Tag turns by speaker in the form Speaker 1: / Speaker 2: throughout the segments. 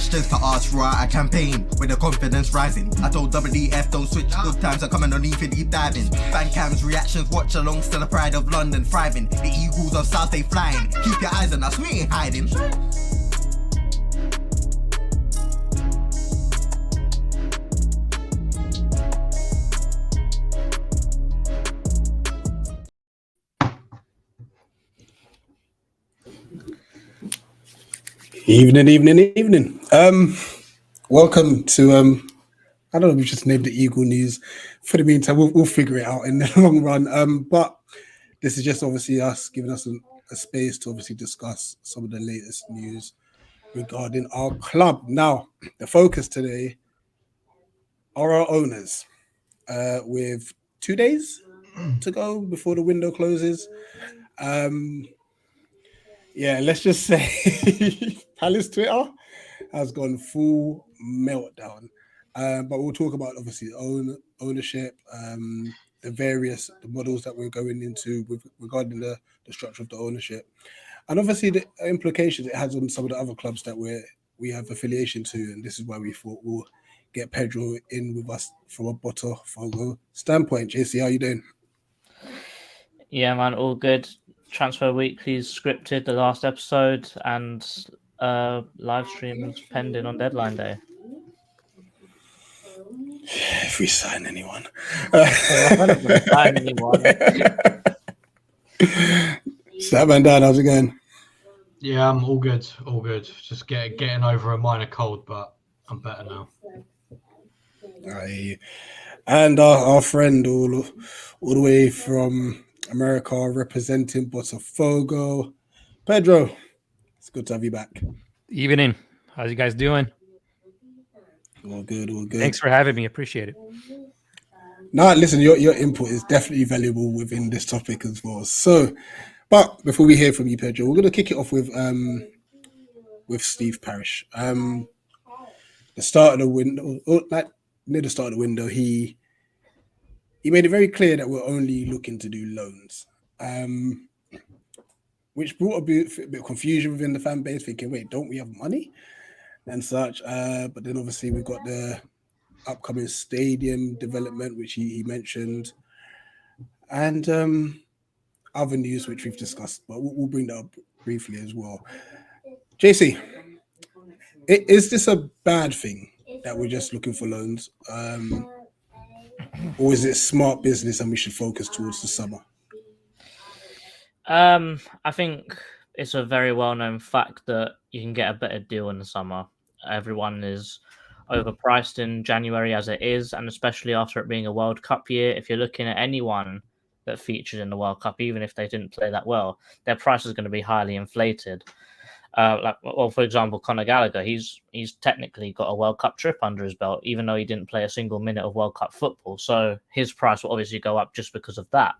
Speaker 1: questions to ask, right? I campaign with the confidence rising. I told WDF don't switch, good times are coming on even deep diving. Fan cams, reactions, watch along, still the pride of London thriving. The Eagles of South, they flying. Keep your eyes on us, we ain't hiding.
Speaker 2: Evening. Welcome to I don't know if we just named it Eagle News. For the meantime, we'll figure it out in the long run. But this is just obviously us giving us a space to obviously discuss some of the latest news regarding our club. Now, the focus today are our owners. With 2 days to go before the window closes. Let's just say Palace Twitter has gone full meltdown. But we'll talk about obviously ownership, the models that we're going into regarding the structure of the ownership, and obviously the implications it has on some of the other clubs that we have affiliation to. And this is why we thought we'll get Pedro in with us from a botafogo standpoint. JC, how you doing?
Speaker 3: Yeah, man, all good. Transfer Weekly's scripted the last episode, and live streams pending on deadline day.
Speaker 2: If we sign anyone.
Speaker 3: Sign anyone.
Speaker 2: Statman Dan, how's it going?
Speaker 4: Yeah, I'm all good. Just getting over a minor cold, but I'm better now.
Speaker 2: Aye. And our friend all the way from America representing Botafogo, Pedro. It's good to have you back.
Speaker 5: Evening. How's you guys doing?
Speaker 2: All good.
Speaker 5: Thanks for having me. Appreciate it.
Speaker 2: Now, listen, your input is definitely valuable within this topic as well. So, but before we hear from you, Pedro, we're going to kick it off with Steve Parish. The start of the window, near the start of the window, he made it very clear that we're only looking to do loans, which brought a bit of confusion within the fan base, thinking, wait, don't we have money and such? But then obviously we've got the upcoming stadium development, which he mentioned, and other news which we've discussed, but we'll bring that up briefly as well. JC, is this a bad thing that we're just looking for loans? Or is it smart business and we should focus towards the summer?
Speaker 3: I think it's a very well-known fact that you can get a better deal in the summer. Everyone is overpriced in January as it is, and especially after it being a World Cup year. If you're looking at anyone that featured in the World Cup, even if they didn't play that well, their price is going to be highly inflated. For example, Conor Gallagher, he's technically got a World Cup trip under his belt, even though he didn't play a single minute of World Cup football. So his price will obviously go up just because of that.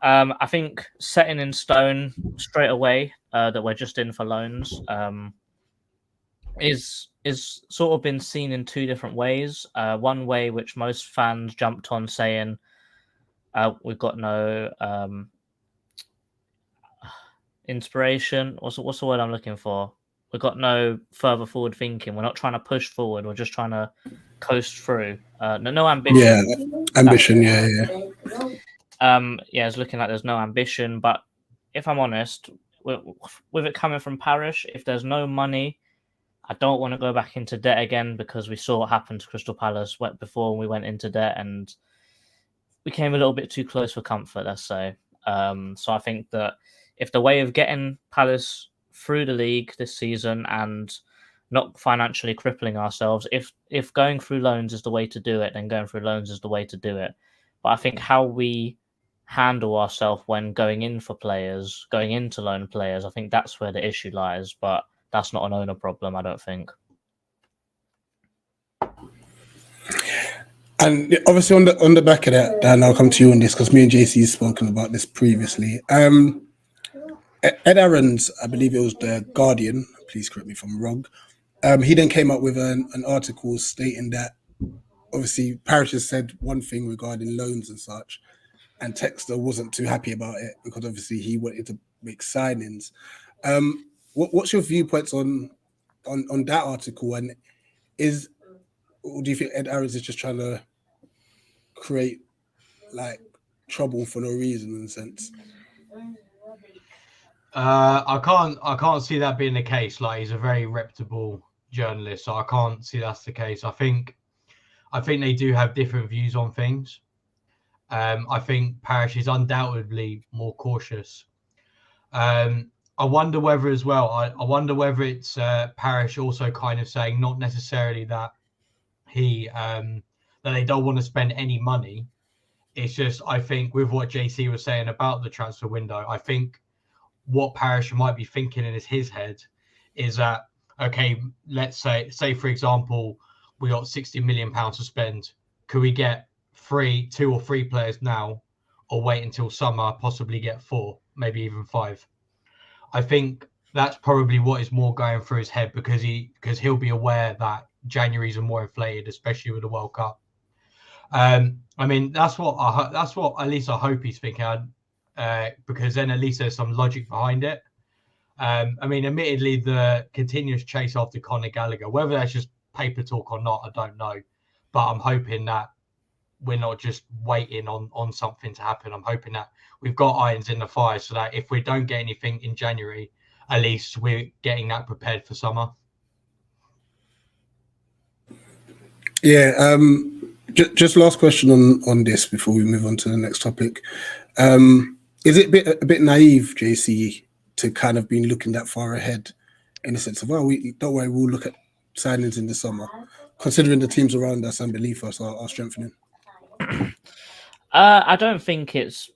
Speaker 3: I think setting in stone straight away that we're just in for loans is sort of been seen in two different ways. One way which most fans jumped on, saying we've got no inspiration. What's the word I'm looking for? We've got no further forward thinking. We're not trying to push forward. We're just trying to coast through. No ambition.
Speaker 2: Yeah, ambition. Yeah.
Speaker 3: It's looking like there's no ambition. But if I'm honest, with it coming from Parish, if there's no money, I don't want to go back into debt again, because we saw what happened to Crystal Palace before we went into debt, and we came a little bit too close for comfort, let's say. So I think that if the way of getting Palace through the league this season and not financially crippling ourselves, if going through loans is the way to do it, then going through loans is the way to do it. But I think how we handle ourselves when going into loan players, I think that's where the issue lies. But that's not an owner problem, I don't think.
Speaker 2: And obviously on the back of that, Dan, I'll come to you on this because me and JC have spoken about this previously. Ed Aarons, I believe it was the Guardian, please correct me if I'm wrong, he then came up with an article stating that obviously Parish has said one thing regarding loans and such, and Textor wasn't too happy about it because obviously he wanted to make signings. What's your viewpoints on on that article, and do you think Ed Arons is just trying to create like trouble for no reason in a sense?
Speaker 4: I can't see that being the case. Like, he's a very reputable journalist, so I can't see that's the case. I think they do have different views on things. I think Parish is undoubtedly more cautious. I wonder whether as well. I wonder whether it's Parish also kind of saying not necessarily that that they don't want to spend any money. It's just, I think, with what JC was saying about the transfer window, I think what Parish might be thinking in his head is that, okay, let's say for example, we got £60 million to spend. Could we get 2 or 3 players now, or wait until summer, possibly get 4, maybe even 5? I think that's probably what is more going through his head, because he'll be aware that Januaries are more inflated, especially with the World Cup. I mean, that's what at least I hope he's thinking, because then at least there's some logic behind it. I mean, admittedly, the continuous chase after Conor Gallagher, whether that's just paper talk or not, I don't know. But I'm hoping that we're not just waiting on something to happen. I'm hoping that we've got irons in the fire, so that if we don't get anything in January, at least we're getting that prepared for summer.
Speaker 2: Yeah. Just last question on this before we move on to the next topic. Is it a bit naive, JC, to kind of be looking that far ahead, in the sense of, well, don't worry, we'll look at signings in the summer, considering the teams around us and beneath us are strengthening?
Speaker 3: I don't think it's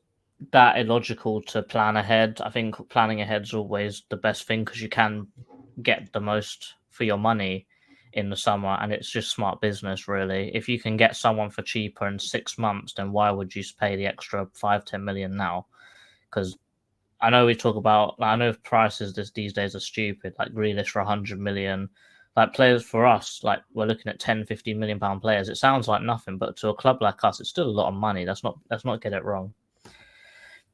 Speaker 3: that illogical to plan ahead. I think planning ahead is always the best thing, because you can get the most for your money in the summer, and it's just smart business, really. If you can get someone for cheaper in 6 months, then why would you pay the extra 5-10 million now? Because I know we talk about, I know prices these days are stupid, like Grealish for 100 million. Like, players for us, like, we're looking at 10-15 million pound players. It sounds like nothing, but to a club like us, it's still a lot of money. Let's not get it wrong.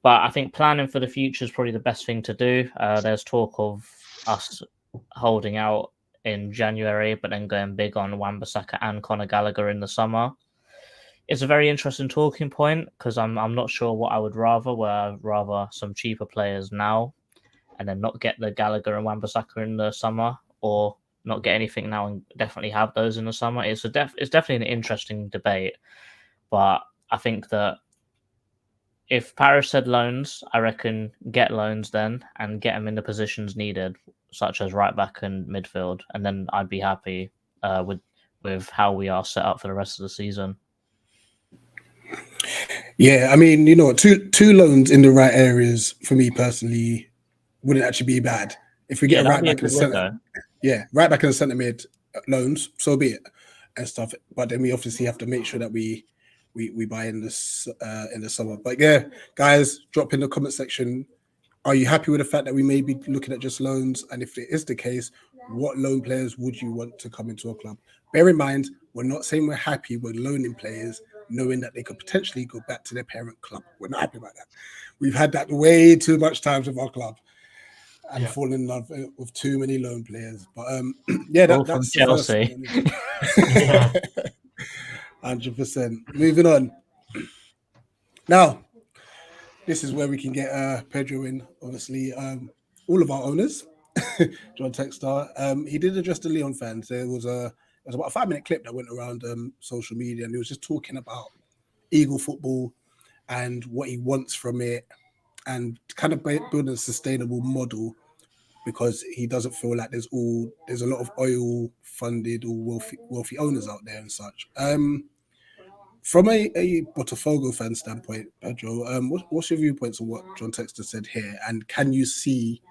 Speaker 3: But I think planning for the future is probably the best thing to do. There's talk of us holding out in January, but then going big on Wan-Bissaka and Conor Gallagher in the summer. It's a very interesting talking point, because I'm not sure what I would rather. Where I'd rather some cheaper players now, and then not get the Gallagher and Wan-Bissaka in the summer, or not get anything now and definitely have those in the summer. It's definitely an interesting debate, but I think that if Parish said loans, I reckon get loans then and get them in the positions needed, such as right back and midfield, and then I'd be happy with how we are set up for the rest of the season.
Speaker 2: Yeah, I mean, two loans in the right areas for me personally wouldn't actually be bad. If we get a right back in the centre, right back in the centre mid loans, so be it, and stuff. But then we obviously have to make sure that we buy in this in the summer. But yeah, guys, drop in the comment section. Are you happy with the fact that we may be looking at just loans? And if it is the case, what loan players would you want to come into our club? Bear in mind, we're not saying we're happy with loaning players, knowing that they could potentially go back to their parent club. We're not happy about that. We've had that way too much times with our club, and fallen in love with too many loan players. But yeah, that's
Speaker 3: Chelsea.
Speaker 2: 100%. Moving on. Now, this is where we can get Pedro in. Obviously, all of our owners, John Textar, he did address the Lyon fans. There was about a 5-minute clip that went around social media, and he was just talking about Eagle football and what he wants from it, and kind of building a sustainable model, because he doesn't feel like there's a lot of oil funded or wealthy owners out there and such. From a Botafogo fan standpoint, Pedro, what's your viewpoints on what John Textor said here, and can you see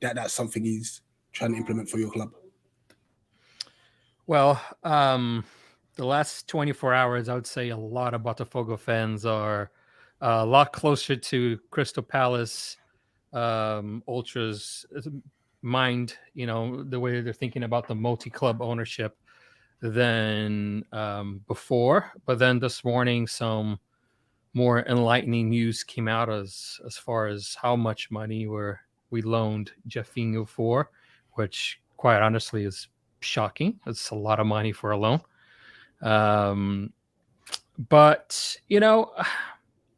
Speaker 2: that that's something he's trying to implement for your club?
Speaker 5: Well, the last 24 hours, I would say a lot of Botafogo fans are a lot closer to Crystal Palace Ultras mind, the way they're thinking about the multi-club ownership than before. But then this morning, some more enlightening news came out as far as how much money we loaned Jeffinho for, which quite honestly is shocking. It's a lot of money for a loan. But you know,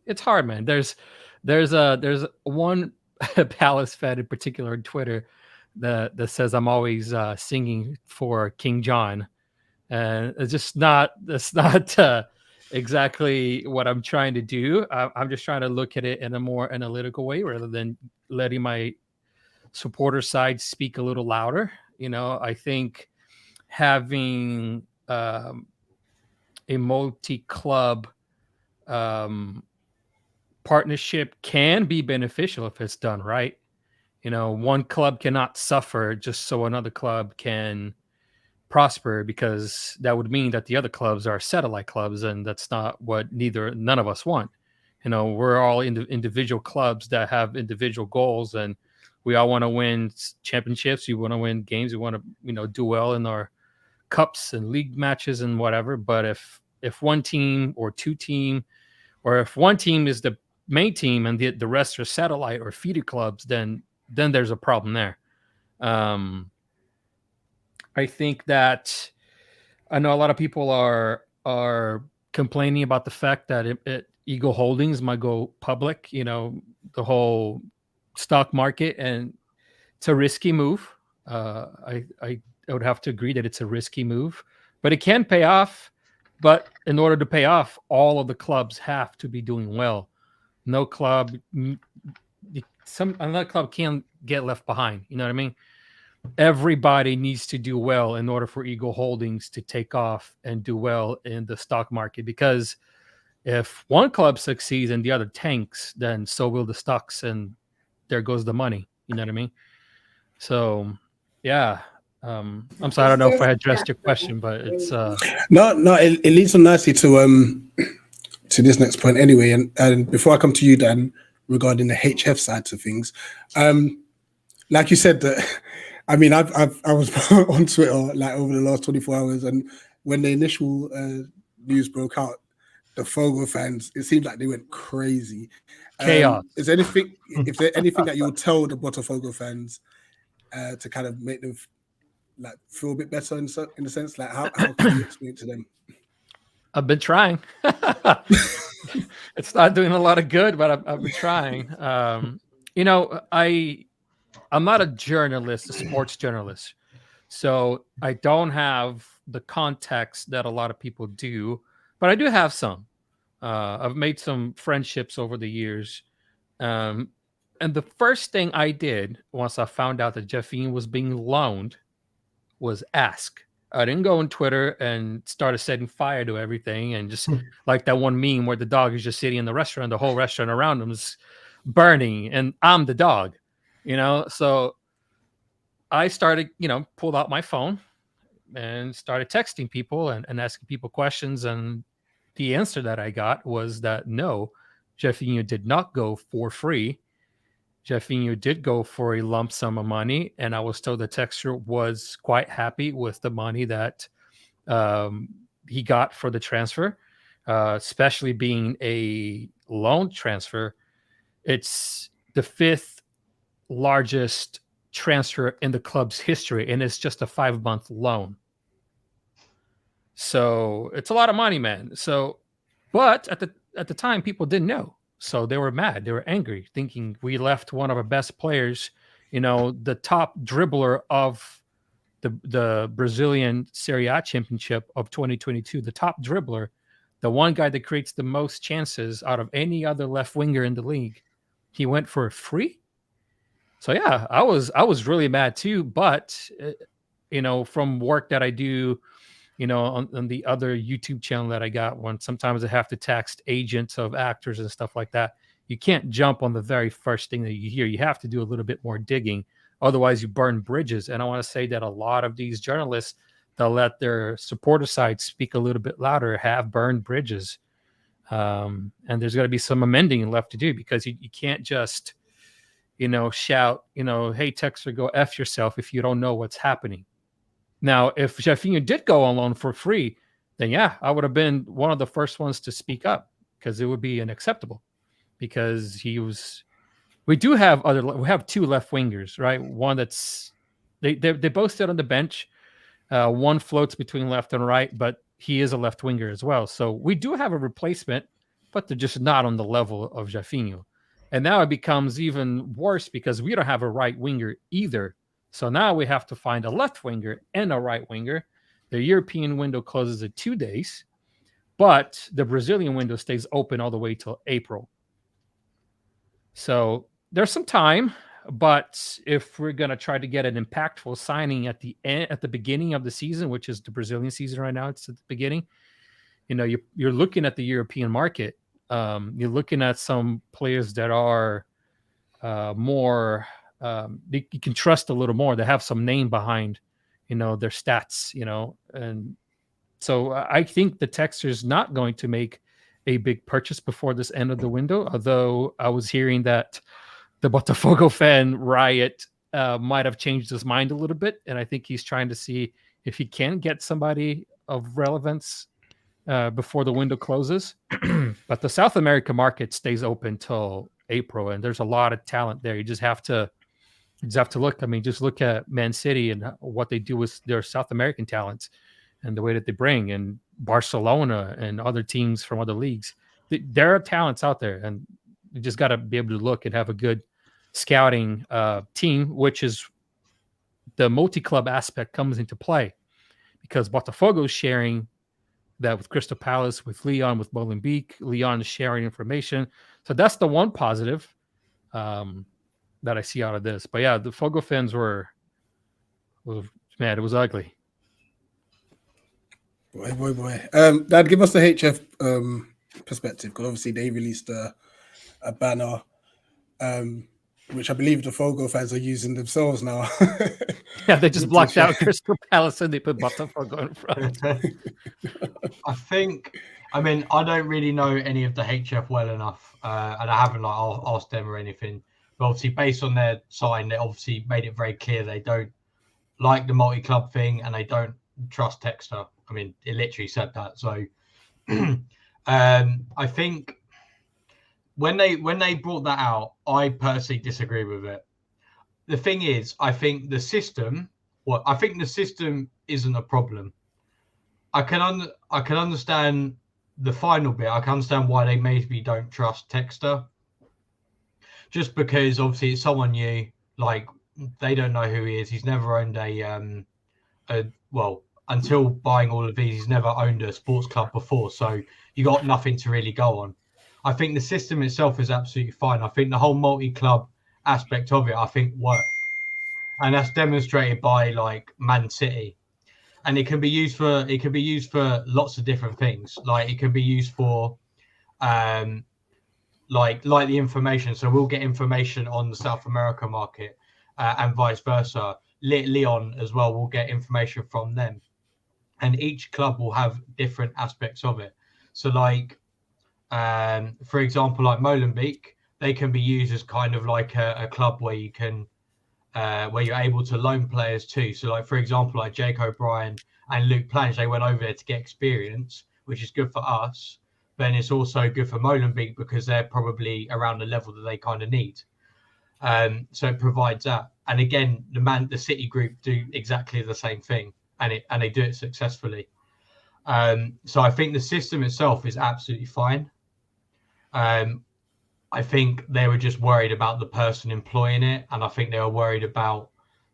Speaker 5: it's hard, man. There's one Palace fan in particular on Twitter that says I'm always singing for King John, and it's just not. That's not exactly what I'm trying to do. I'm just trying to look at it in a more analytical way rather than letting my supporter side speak a little louder. You know, I think having a multi-club partnership can be beneficial if it's done right. You know, one club cannot suffer just so another club can prosper, because that would mean that the other clubs are satellite clubs, and that's not what none of us want. You know, we're all individual clubs that have individual goals, and we all want to win championships. We want to win games. We want to, you know, do well in our cups and league matches and whatever. But if one team or two team, or if one team is the main team and the rest are satellite or feeder clubs, then there's a problem there. I think that I know a lot of people are complaining about the fact that Eagle Holdings might go public, you know, the whole stock market, and it's a risky move. I would have to agree that it's a risky move, but it can pay off. But in order to pay off, all of the clubs have to be doing well. No club, another club can't get left behind. You know what I mean? Everybody needs to do well in order for Eagle Holdings to take off and do well in the stock market. Because if one club succeeds and the other tanks, then so will the stocks, and there goes the money. You know what I mean? So, yeah. I'm sorry, I don't know if I addressed your question, but it's
Speaker 2: no, it leads on nicely to this next point anyway. And before I come to you, Dan, regarding the HF side of things, like you said, that I mean, I was on Twitter like over the last 24 hours, and when the initial news broke out, the Fogo fans, it seemed like they went crazy.
Speaker 5: chaos.
Speaker 2: Is there anything that you'll tell the Botafogo fans to kind of make them like feel a bit better in the sense, like how can you explain it to them?
Speaker 5: I've been trying. It's not doing a lot of good, but I've been trying. You know, I'm not a journalist, a sports journalist, so I don't have the context that a lot of people do, but I do have some. I've made some friendships over the years. And the first thing I did once I found out that Jeffine was being loaned was ask. I didn't go on Twitter and started setting fire to everything, and just like that one meme where the dog is just sitting in the restaurant, the whole restaurant around him is burning, and I'm the dog, you know? So I started, you know, pulled out my phone and started texting people and asking people questions. And the answer that I got was that no, Jeffinho did not go for free. Jeffinho did go for a lump sum of money, and I was told the texter was quite happy with the money that he got for the transfer, especially being a loan transfer. It's the 5th largest transfer in the club's history, and it's just a 5-month loan. So it's a lot of money, man. So, but at the time, people didn't know. So they were mad. They were angry, thinking we left one of our best players, you know, the top dribbler of the Brazilian Serie A championship of 2022, the top dribbler, the one guy that creates the most chances out of any other left winger in the league. He went for free. So yeah, I was really mad too. But you know, from work that I do, you know, on the other YouTube channel that I got, when sometimes I have to text agents of actors and stuff like that, you can't jump on the very first thing that you hear. You have to do a little bit more digging. Otherwise, you burn bridges. And I want to say that a lot of these journalists that let their supporter side speak a little bit louder have burned bridges. And there's got to be some amending left to do, because you can't just, you know, shout, you know, hey, Texter, go F yourself if you don't know what's happening. Now, if Jeffinho did go on loan for free, then yeah, I would have been one of the first ones to speak up, because it would be unacceptable. Because we have 2 left wingers, right? One that's They both sit on the bench. One floats between left and right, but he is a left winger as well. So we do have a replacement, but they're just not on the level of Jafinho. And now it becomes even worse because we don't have a right winger either. So now we have to find a left winger and a right winger. The European window closes in 2 days, but the Brazilian window stays open all the way till April. So there's some time, but if we're going to try to get an impactful signing at the beginning of the season, which is the Brazilian season right now, it's at the beginning, you're looking at the European market. You're looking at some players that are more, you can trust a little more. They have some name behind, their stats, and so I think the Texter's not going to make a big purchase before this end of the window. Although I was hearing that the Botafogo fan riot might have changed his mind a little bit, and I think he's trying to see if he can get somebody of relevance before the window closes. But the South America market stays open till April, and there's a lot of talent there. You just have to look. I mean, just look at Man City and what they do with their South American talents and the way that they bring, and Barcelona and other teams from other leagues. There are talents out there, and you just got to be able to look and have a good scouting team, which is the multi-club aspect comes into play, because Botafogo is sharing that with Crystal Palace, with Lyon, with Molenbeek. Lyon is sharing information. So that's the one positive that I see out of this. But yeah, the Fogo fans were man, it was ugly.
Speaker 2: Boy. Dad, give us the HF perspective, because obviously they released a banner, which I believe the Fogo fans are using themselves now.
Speaker 5: Yeah, they just blocked out Crystal Palace and they put Botafogo in front.
Speaker 4: I don't really know any of the HF well enough, and I haven't asked them or anything. But obviously, based on their sign, they obviously made it very clear they don't like the multi-club thing and they don't trust Texter. I mean, it literally said that. So I think when they brought that out, I personally disagree with it. The thing is, I think the system isn't a problem. I can understand the final bit. I can understand why they maybe don't trust Texter, just because obviously it's someone new. Like, they don't know who he is. He's never owned until buying all of these, he's never owned a sports club before. So you got nothing to really go on. I think the system itself is absolutely fine. I think the whole multi-club aspect of it, I think, works. And that's demonstrated by like Man City. And it can be used for lots of different things. Like, it can be used for like the information. So we'll get information on the South America market and vice versa. Lyon as well, we'll get information from them. And each club will have different aspects of it. So like, for example, like Molenbeek, they can be used as kind of like a club where you can, where you're able to loan players too. So like, for example, like Jake O'Brien and Luke Plange, they went over there to get experience, which is good for us. But it's also good for Molenbeek because they're probably around the level that they kind of need. So it provides that. And again, the City group do exactly the same thing, and they do it successfully. So I think the system itself is absolutely fine. I think they were just worried about the person employing it, and I think they were worried about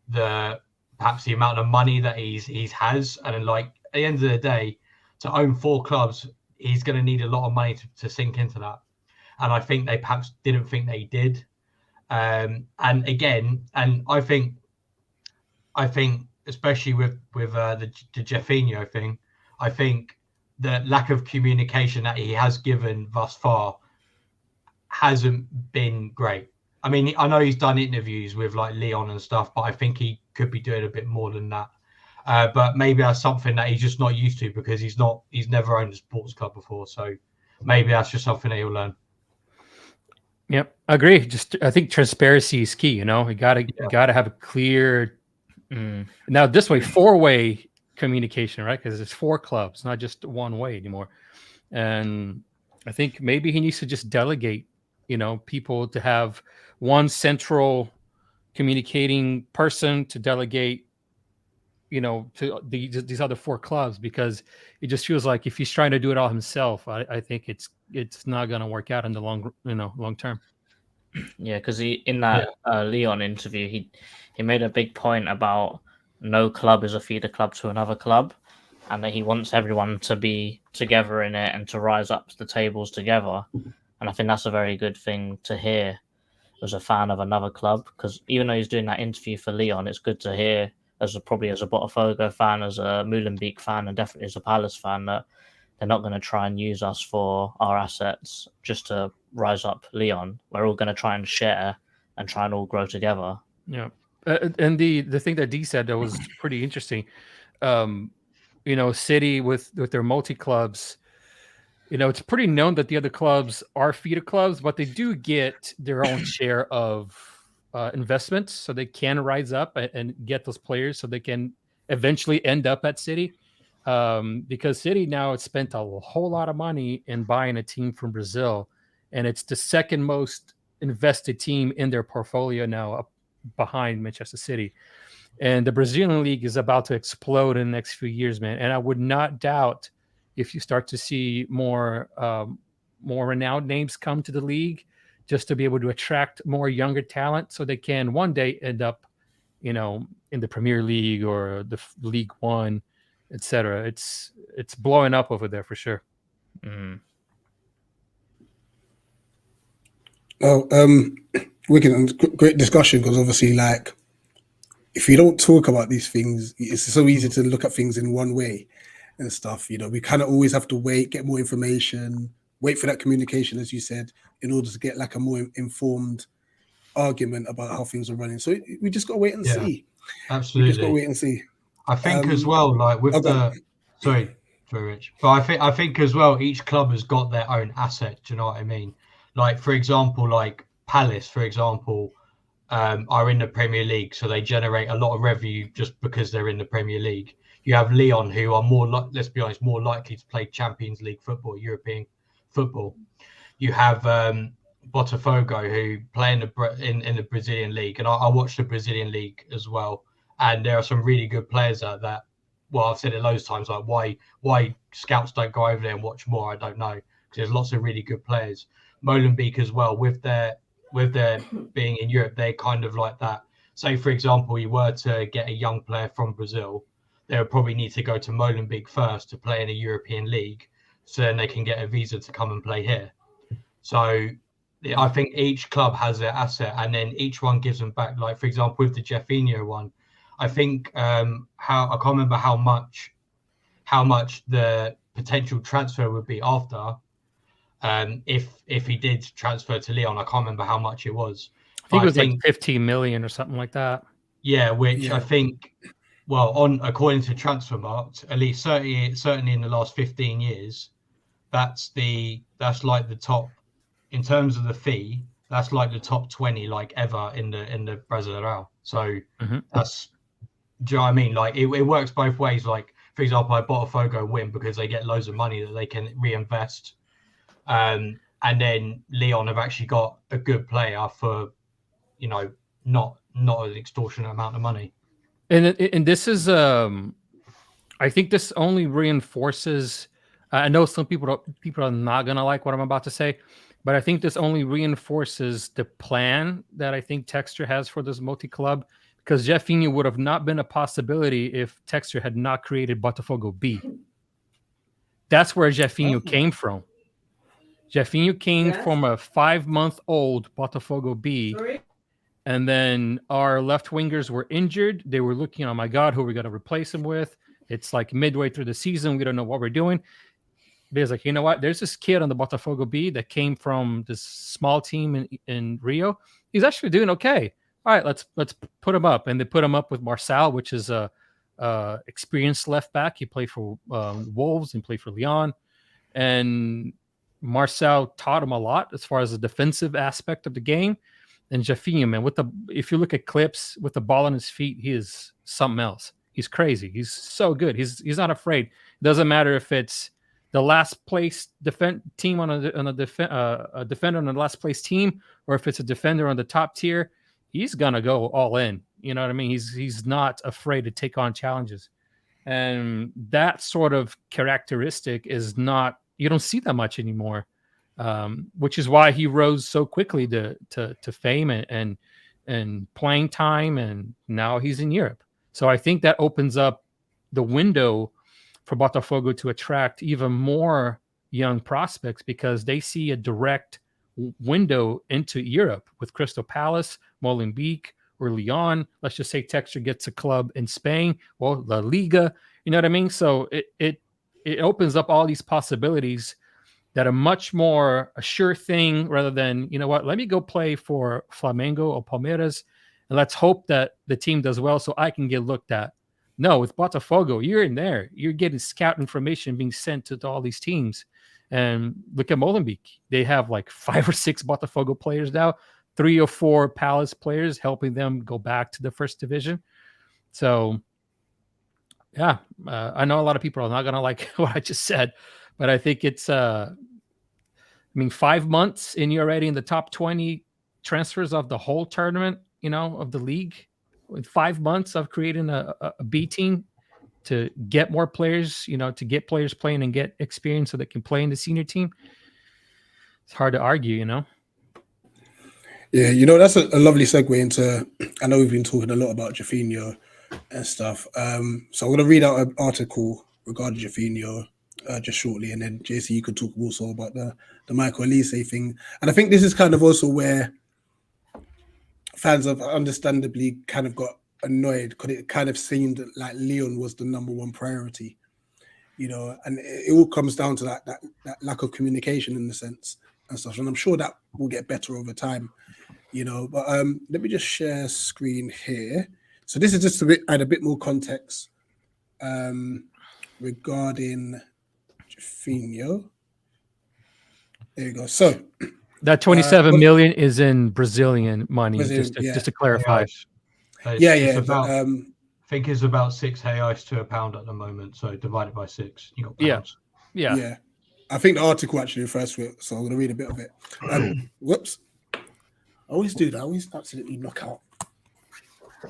Speaker 4: perhaps the amount of money that he has. And then, like, at the end of the day, to own 4 clubs, he's going to need a lot of money to sink into that. And I think they perhaps didn't think they did. And I think especially with the Jafinho thing, I think the lack of communication that he has given thus far hasn't been great. I mean, I know he's done interviews with like Lyon and stuff, but I think he could be doing a bit more than that. But maybe that's something that he's just not used to because he's never owned a sports club before. So maybe that's just something that he'll learn.
Speaker 5: Yep, I agree. I think transparency is key. You gotta have a clear. Now this way, 4-way communication, right? Because it's 4 clubs, not just one way anymore. And I think maybe he needs to just delegate, people to have one central communicating person to delegate, to these other 4 clubs, because it just feels like if he's trying to do it all himself, I think it's not going to work out in the long term.
Speaker 3: Yeah, because in that Lyon interview, he made a big point about no club is a feeder club to another club, and that he wants everyone to be together in it and to rise up to the tables together. And I think that's a very good thing to hear as a fan of another club, because even though he's doing that interview for Lyon, it's good to hear probably as a Botafogo fan, as a Molenbeek fan, and definitely as a Palace fan, that they're not going to try and use us for our assets just to rise up Lyon. We're all going to try and share and try and all grow together.
Speaker 5: Yeah. And the thing that D said that was pretty interesting. City with their multi-clubs, it's pretty known that the other clubs are feeder clubs, but they do get their own share of investments, so they can rise up and get those players, so they can eventually end up at City. Because City now has spent a whole lot of money in buying a team from Brazil, and it's the second most invested team in their portfolio now, up behind Manchester City. And the Brazilian league is about to explode in the next few years, man. And I would not doubt if you start to see more renowned names come to the league, just to be able to attract more younger talent, so they can one day end up, in the Premier League or the League One, etc. It's blowing up over there for sure.
Speaker 3: Mm.
Speaker 2: Wicked, great discussion, because obviously, like, if you don't talk about these things, it's so easy to look at things in one way and stuff. We kind of always have to wait, get more information, wait for that communication, as you said, in order to get like a more informed argument about how things are running. So we just got to wait and see.
Speaker 4: Absolutely.
Speaker 2: We just got to wait and see.
Speaker 4: I think as well, like with sorry, Rich, but I think as well, each club has got their own asset. Do you know what I mean? Like, for example, like Palace, for example, are in the Premier League, so they generate a lot of revenue just because they're in the Premier League. You have Lyon, who are let's be honest, more likely to play Champions League football, European football. You have Botafogo, who play in the Brazilian league, and I watch the Brazilian league as well. And there are some really good players out there. Well, I've said it loads of times, like why scouts don't go over there and watch more, I don't know, because there's lots of really good players. Molenbeek as well, with their being in Europe, they're kind of like that. Say, for example, you were to get a young player from Brazil, they would probably need to go to Molenbeek first to play in a European league, so then they can get a visa to come and play here. So I think each club has their asset, and then each one gives them back. Like, for example, with the Jeffinho one, I think I can't remember how much the potential transfer would be after, if he did transfer to Lyon. I can't remember how much it was.
Speaker 5: I think it was like 15 million or something like that.
Speaker 4: Yeah, which I think, well, according to Transfermarkt, at least certainly in the last 15 years, that's like the top, in terms of the fee, that's like the top 20 like ever in the Brasileirão. So that's, do you know what I mean? Like it works both ways. Like, for example, Botafogo win because they get loads of money that they can reinvest. And then Lyon have actually got a good player for, not an extortionate amount of money.
Speaker 5: And this is, I think this only reinforces. I know some people are not gonna like what I'm about to say, but I think this only reinforces the plan that I think Texture has for this multi-club, because Jeffinho would have not been a possibility if Texture had not created Botafogo B. That's where Jeffinho came from. Jeffinho came from a 5-month-old Botafogo B.
Speaker 6: Sorry?
Speaker 5: And then our left wingers were injured. They were looking, oh my God, who are we going to replace him with? It's like midway through the season. We don't know what we're doing. There's like, you know what? There's this kid on the Botafogo B that came from this small team in Rio. He's actually doing okay. All right, let's put him up. And they put him up with Marçal, which is a experienced left back. He played for Wolves and played for Lyon. And Marçal taught him a lot as far as the defensive aspect of the game. And Jeffinho, man, if you look at clips with the ball on his feet, he is something else. He's crazy. He's so good. He's not afraid. It doesn't matter if it's the last place team on a defender on the last place team, or if it's a defender on the top tier. he's gonna go all in. You know what I mean? He's not afraid to take on challenges, and that sort of characteristic is not, you don't see that much anymore, which is why he rose so quickly to fame and playing time, and now he's in Europe. So I think that opens up the window for Botafogo to attract even more young prospects, because they see a direct window into Europe with Crystal Palace, Molenbeek, or Lyon. Let's just say Texture gets a club in Spain, well, La Liga, you know what I mean? So it opens up all these possibilities that are much more a sure thing, rather than, you know what, let me go play for Flamengo or Palmeiras, and let's hope that the team does well so I can get looked at. No, with Botafogo, you're in there. You're getting scout information being sent to all these teams. And look at Molenbeek. They have like 5 or 6 Botafogo players now, 3 or 4 Palace players, helping them go back to the first division. So, yeah, I know a lot of people are not going to like what I just said, but I think it's, 5 months and you're already in the top 20 transfers of the whole tournament, of the league, with 5 months of creating a B team to get more players, to get players playing and get experience so they can play in the senior team. It's hard to argue,
Speaker 2: Yeah, that's a lovely segue into, I know we've been talking a lot about Jofinho and stuff. So I'm going to read out an article regarding Jofinho just shortly, and then JC, you could talk also about the Michael Olise thing. And I think this is kind of also where fans have understandably kind of got annoyed, because it kind of seemed like Lyon was the number one priority, and it all comes down to that lack of communication in the sense and stuff. And I'm sure that will get better over time, but let me just share screen here. So this is just to add a bit more context regarding Jofinho. There you go. So
Speaker 5: that 27 million is in Brazilian money, just to clarify.
Speaker 4: I think it's about 6 reais to a pound at the moment. So divided by 6, you got pounds.
Speaker 5: Yeah.
Speaker 2: I think the article actually refers to it, so I'm going to read a bit of it. Whoops. I always do that. I always absolutely knock out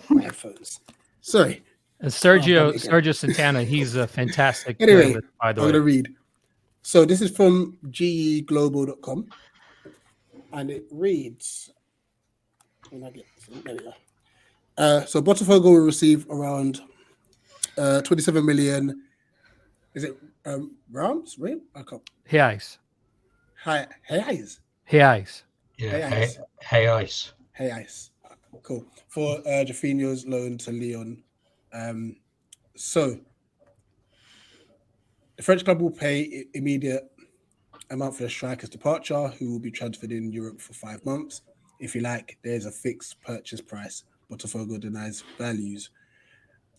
Speaker 2: my headphones. Sorry.
Speaker 5: Sergio Santana, he's a fantastic.
Speaker 2: Anyway,
Speaker 5: by the
Speaker 2: I'm
Speaker 5: way.
Speaker 2: going to read. So this is from geglobal.com, and it reads, there we go. So Botafogo will receive around 27 million. Is it rounds? Right?
Speaker 5: Reais.
Speaker 2: Reais.
Speaker 4: Yeah.
Speaker 2: Reais. Cool. For Jofinho's loan to Lyon. So the French club will pay immediate amount for the striker's departure, who will be transferred in Europe for 5 months. If you like, there's a fixed purchase price. Botafogo denies values.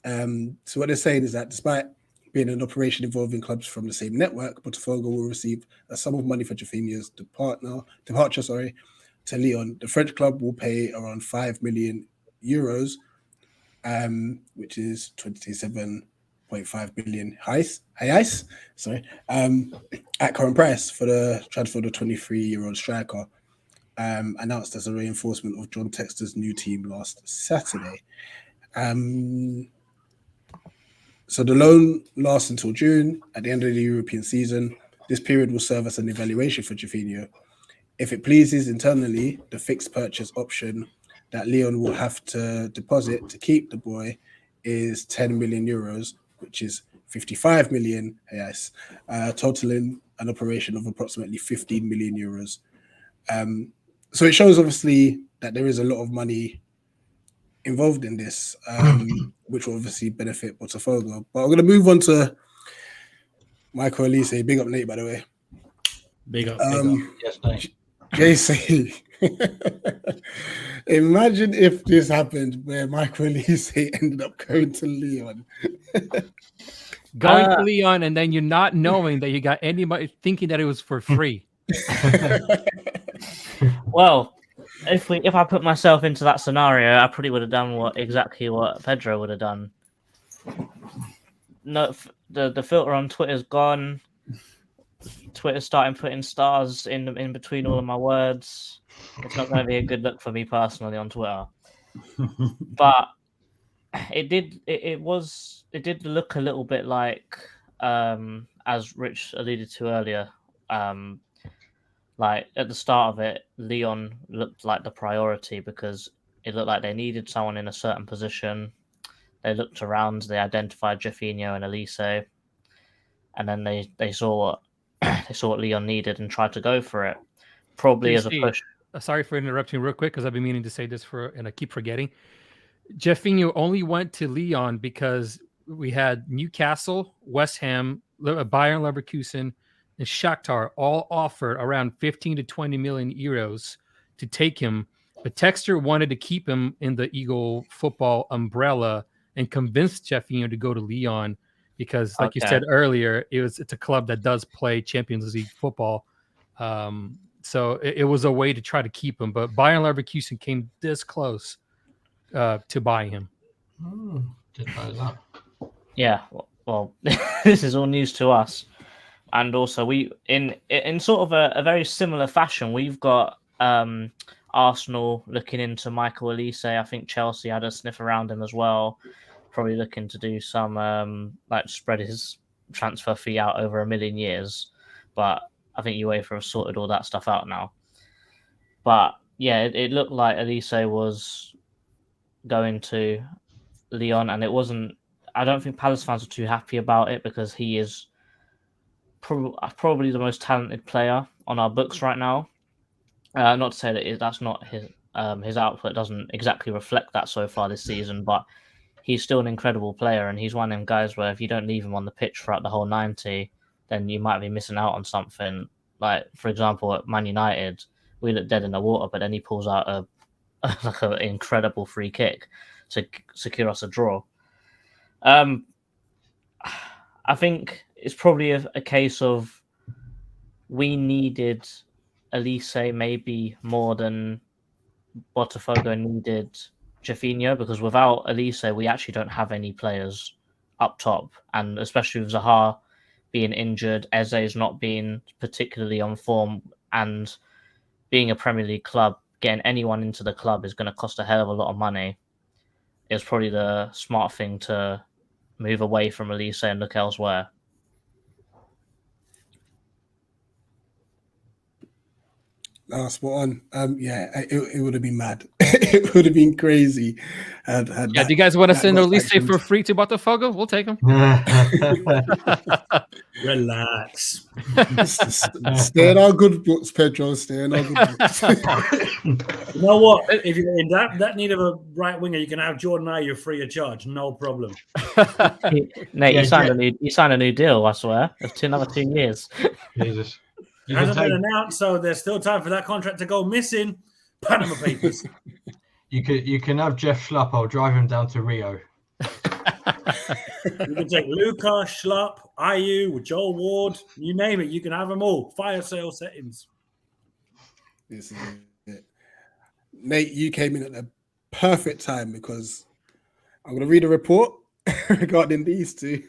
Speaker 2: So what they're saying is that despite being an operation involving clubs from the same network, Botafogo will receive a sum of money for Jofinho's departure to Lyon. The French club will pay around 5 million euros, which is 27.5 billion reais, at current price for the transfer of the 23-year-old striker, announced as a reinforcement of John Textor's new team last Saturday. So the loan lasts until June, at the end of the European season. This period will serve as an evaluation for Jofinho. If it pleases internally, the fixed purchase option that Lyon will have to deposit to keep the boy is 10 million euros, which is 55 million reais, totaling an operation of approximately 15 million euros. So it shows obviously that there is a lot of money involved in this, which will obviously benefit Botafogo. But I'm going to move on to Michael Olise. Big up, Nate, by the way.
Speaker 5: Big up.
Speaker 4: Yes, Nate.
Speaker 2: JC, imagine if this happened where Michael Olise ended up going to Lyon.
Speaker 5: Going to Lyon, and then you're not knowing that you got anybody thinking that it was for free.
Speaker 3: Well, if I put myself into that scenario, I probably would have done exactly what Pedro would have done. No, the filter on Twitter's gone. Twitter's starting putting stars in between all of my words. It's not going to be a good look for me personally on Twitter. But it did look a little bit like, as Rich alluded to earlier, like at the start of it, Lyon looked like the priority because it looked like they needed someone in a certain position. They looked around, they identified Jeffinho and Elise, and then they saw what Lyon needed and tried to go for it, probably as a push.
Speaker 5: Sorry for interrupting real quick because I've been meaning to say this and I keep forgetting. Jeffinho only went to Lyon because we had Newcastle, West Ham, Bayern Leverkusen, and Shakhtar all offered around 15 to 20 million euros to take him. But Texter wanted to keep him in the Eagle football umbrella and convinced Jeffinho to go to Lyon because, like you said earlier, it's a club that does play Champions League football. So it was a way to try to keep him. But Bayern Leverkusen came this close to buy him.
Speaker 4: Didn't know that.
Speaker 3: Yeah, well, this is all news to us. And also, we in sort of a very similar fashion, we've got Arsenal looking into Michael Elise. I think Chelsea had a sniff around him as well, probably looking to do some like spread his transfer fee out over 1 million years. But I think UEFA have sorted all that stuff out now. But yeah, it looked like Elise was going to Lyon, and it wasn't. I don't think Palace fans are too happy about it because he is probably the most talented player on our books right now. Not to say that that's not his output doesn't exactly reflect that so far this season, but he's still an incredible player, and he's one of them guys where if you don't leave him on the pitch throughout the whole 90, then you might be missing out on something. Like, for example, at Man United, we look dead in the water, but then he pulls out like an incredible free kick to secure us a draw. I think it's probably a case of we needed Elise maybe more than Botafogo needed Jeffinho, because without Elise, we actually don't have any players up top. And especially with Zaha being injured, Eze's not being particularly on form, and being a Premier League club, getting anyone into the club is going to cost a hell of a lot of money. It's probably the smart thing to move away from Elise and look elsewhere.
Speaker 2: Spot on. Yeah, it would have been mad. It would have been crazy. Do
Speaker 5: you guys want to send Elise for free to Botafogo? We'll take him.
Speaker 6: Relax.
Speaker 2: Stay in our good books, Pedro. Stay in our good books.
Speaker 6: You know what? If you're in that need of a right winger, you can have Jordan Ayew free of charge. No problem.
Speaker 3: Nate, you signed a new deal, I swear. It's another 2 years.
Speaker 4: Jesus.
Speaker 6: It hasn't been announced, so there's still time for that contract to go missing. Panama Papers.
Speaker 4: You can have Jeff Schlupp. I'll drive him down to Rio.
Speaker 6: You can take Luca, Schlupp, Ayew, Joel Ward, you name it. You can have them all. Fire sale settings.
Speaker 2: This is it. Nate, you came in at the perfect time because I'm going to read a report regarding these two.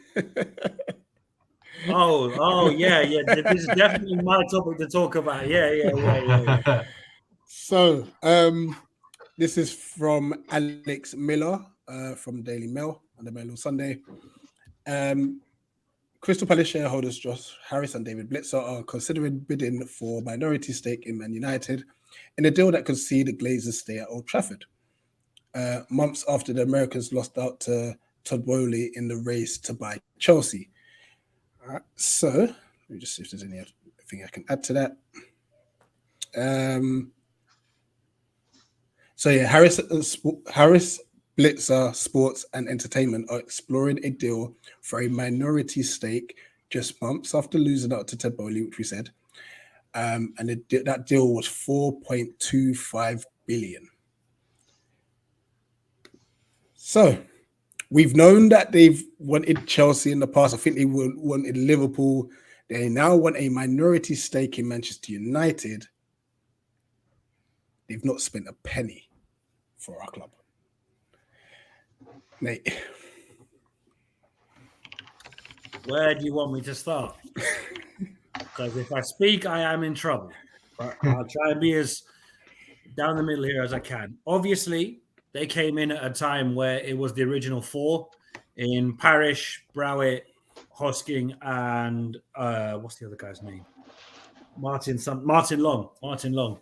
Speaker 6: Oh, yeah. This is definitely my topic to talk about. Yeah.
Speaker 2: So, this is from Alex Miller from Daily Mail on the Mail on Sunday. Crystal Palace shareholders Josh Harris and David Blitzer are considering bidding for minority stake in Man United in a deal that could see the Glazers stay at Old Trafford. Months after the Americans lost out to Todd Bowley in the race to buy Chelsea. So let me just see if there's anything I can add to that. So yeah, Harris, Blitzer Sports and Entertainment are exploring a deal for a minority stake just months after losing out to Todd Bowley, which we said. And that deal was 4.25 billion. So we've known that they've wanted Chelsea in the past. I think they wanted Liverpool. They now want a minority stake in Manchester United. They've not spent a penny for our club. Nate.
Speaker 6: Where do you want me to start? Because if I speak, I am in trouble. But I'll try and be as down the middle here as I can. Obviously, they came in at a time where it was the original four in Parish, Browett, Hosking, and what's the other guy's name? Martin Long.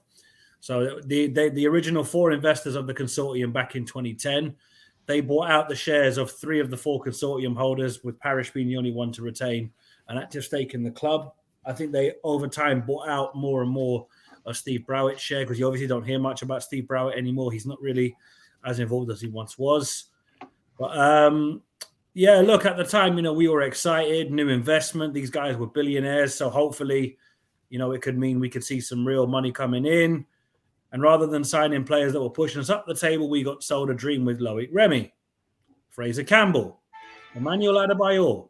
Speaker 6: So the original four investors of the consortium back in 2010, they bought out the shares of 3 of the 4 consortium holders, with Parish being the only one to retain an active stake in the club. I think they, over time, bought out more and more of Steve Browett's share, because you obviously don't hear much about Steve Browett anymore. He's not really as involved as he once was. But yeah, look, at the time, we were excited, new investment. These guys were billionaires. So hopefully, it could mean we could see some real money coming in. And rather than signing players that were pushing us up the table, we got sold a dream with Loic Remy, Fraser Campbell, Emmanuel Adebayor,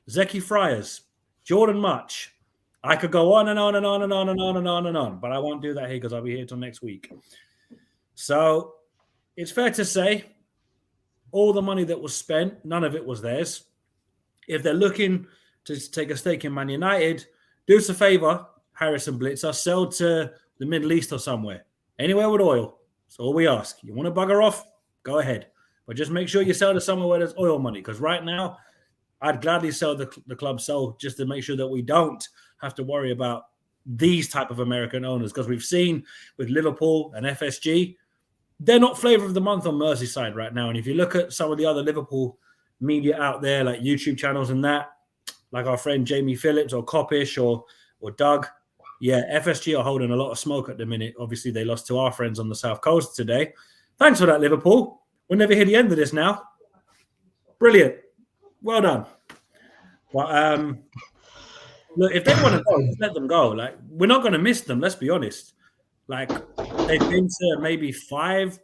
Speaker 6: Zeki Friars, Jordan Much. I could go on and on and on and on and on and on and on, but I won't do that here because I'll be here till next week. So it's fair to say all the money that was spent, none of it was theirs. If they're looking to take a stake in Man United, do us a favor, Harrison Blitzer, sell to the Middle East or somewhere. Anywhere with oil. That's all we ask. You want to bugger off? Go ahead. But just make sure you sell to somewhere where there's oil money. Because right now, I'd gladly sell the club sold just to make sure that we don't have to worry about these type of American owners. Because we've seen with Liverpool and FSG, they're not flavour of the month on Merseyside right now. And if you look at some of the other Liverpool media out there, like YouTube channels and that, like our friend Jamie Phillips or Coppish or Doug, yeah, FSG are holding a lot of smoke at the minute. Obviously, they lost to our friends on the South Coast today. Thanks for that, Liverpool. We'll never hear the end of this now. Brilliant. Well done. But look, if they want to go, just let them go. Like, we're not going to miss them, let's be honest. Like, they've been to maybe 5-10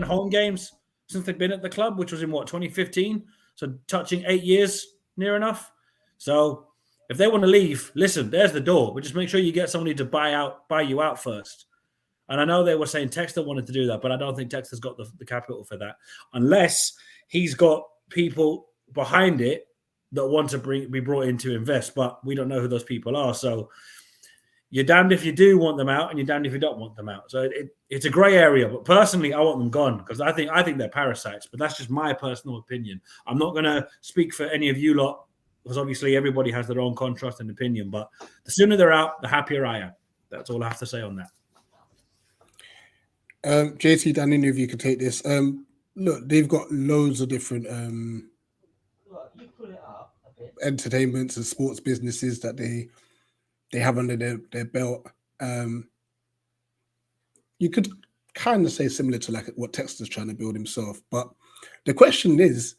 Speaker 6: home games since they've been at the club, which was in, 2015? So touching 8 years, near enough. So if they want to leave, listen, there's the door. But just make sure you get somebody to buy you out first. And I know they were saying Textor wanted to do that, but I don't think Textor's got the capital for that. Unless he's got people behind it that want to be brought in to invest. But we don't know who those people are. So you're damned if you do want them out and you're damned if you don't want them out. So it's a grey area. But personally, I want them gone because I think they're parasites. But that's just my personal opinion. I'm not going to speak for any of you lot, because obviously everybody has their own contrast and opinion. But the sooner they're out, the happier I am. That's all I have to say on that.
Speaker 2: JT, Dan, any of you can take this. Look, they've got loads of different entertainments and sports businesses that they have under their belt. You could kind of say similar to like what Textor's trying to build himself. But the question is,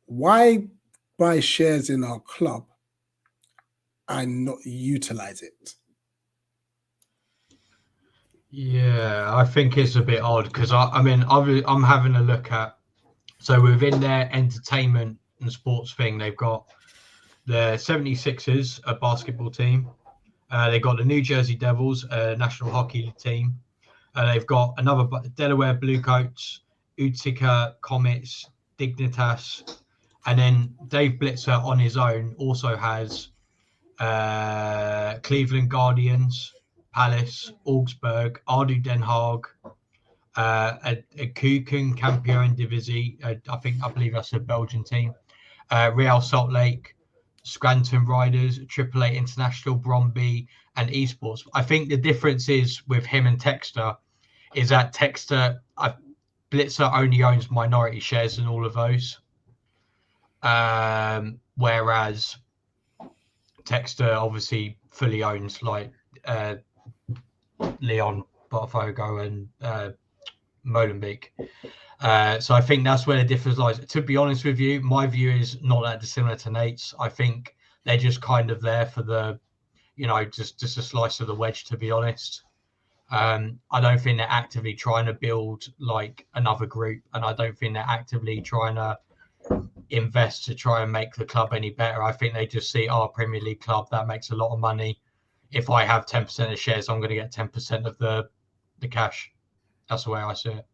Speaker 2: why buy shares in our club and not utilize it?
Speaker 4: Yeah, I think it's a bit odd because I'm having a look at, so within their entertainment and sports thing, they've got the 76ers, a basketball team. They've got the New Jersey Devils, a national hockey team. They've got another Delaware Bluecoats, Utica Comets, Dignitas. And then Dave Blitzer on his own also has Cleveland Guardians, Palace, Augsburg, Ardu Den Haag, a Kuken Campione Divisi, I believe that's a Belgian team, Real Salt Lake, Scranton Riders, AAA International, Bromby, and Esports. I think the difference is with him and Textor is that Textor, Blitzer only owns minority shares in all of those. Whereas Textor obviously fully owns like Lyon, Botafogo, and Molenbeek. So I think that's where the difference lies. To be honest with you, my view is not that dissimilar to Nate's. I think they're just kind of there for the, just a slice of the wedge, to be honest. I don't think they're actively trying to build like another group, and I don't think they're actively trying to invest to try and make the club any better. I think they just see our Premier League club that makes a lot of money. If I have 10% of shares, I'm going to get 10% of the cash. That's the way I see
Speaker 3: it.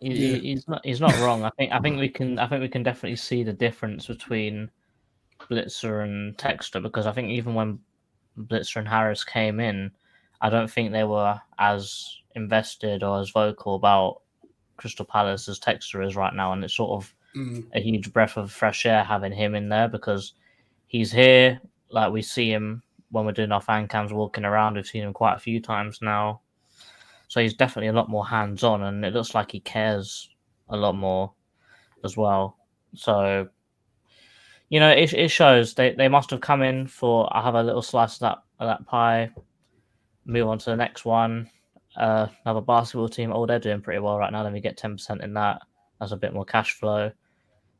Speaker 3: He's not wrong. I think we can definitely see the difference between Blitzer and Textor, because I think even when Blitzer and Harris came in, I don't think they were as invested or as vocal about Crystal Palace as Textor is right now, and it's sort of a huge breath of fresh air having him in there because he's here. Like, we see him when we're doing our fan cams walking around. We've seen him quite a few times now. So he's definitely a lot more hands-on, and it looks like he cares a lot more as well. So, you know, it shows they must have come in for, I'll have a little slice of that pie, move on to the next one. Another basketball team, they're doing pretty well right now. Let me get 10% in that. That's a bit more cash flow.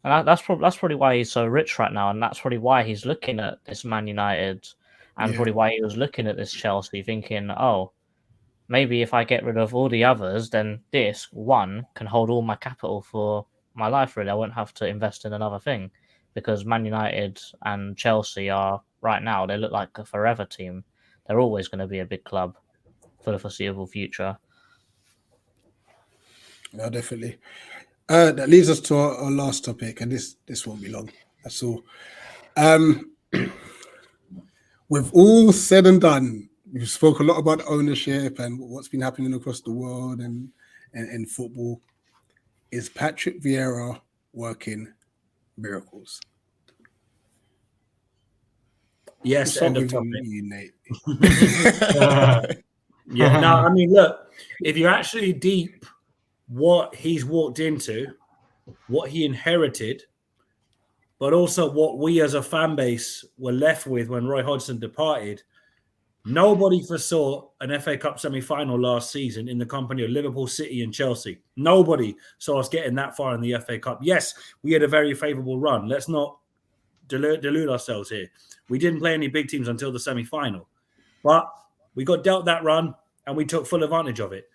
Speaker 3: And that's probably why he's so rich right now, and that's probably why he's looking at this Man United, and probably why he was looking at this Chelsea, thinking, oh, maybe if I get rid of all the others, then this one can hold all my capital for my life, really. I won't have to invest in another thing, because Man United and Chelsea are, right now, they look like a forever team. They're always going to be a big club for the foreseeable future.
Speaker 2: Yeah, definitely. That leads us to our last topic, and this won't be long. That's all. With all said and done, we've spoke a lot about ownership and what's been happening across the world and football. Is Patrick Vieira working miracles?
Speaker 6: Yes, end of topic.
Speaker 2: You, Nate.
Speaker 6: Yeah, no, I mean, look, if you're actually deep what he's walked into, what he inherited, but also what we as a fan base were left with when Roy Hodgson departed, nobody foresaw an FA Cup semi-final last season in the company of Liverpool, City and Chelsea. Nobody saw us getting that far in the FA Cup. Yes, we had a very favourable run. Let's not delude ourselves here. We didn't play any big teams until the semi-final. But we got dealt that run and we took full advantage of it.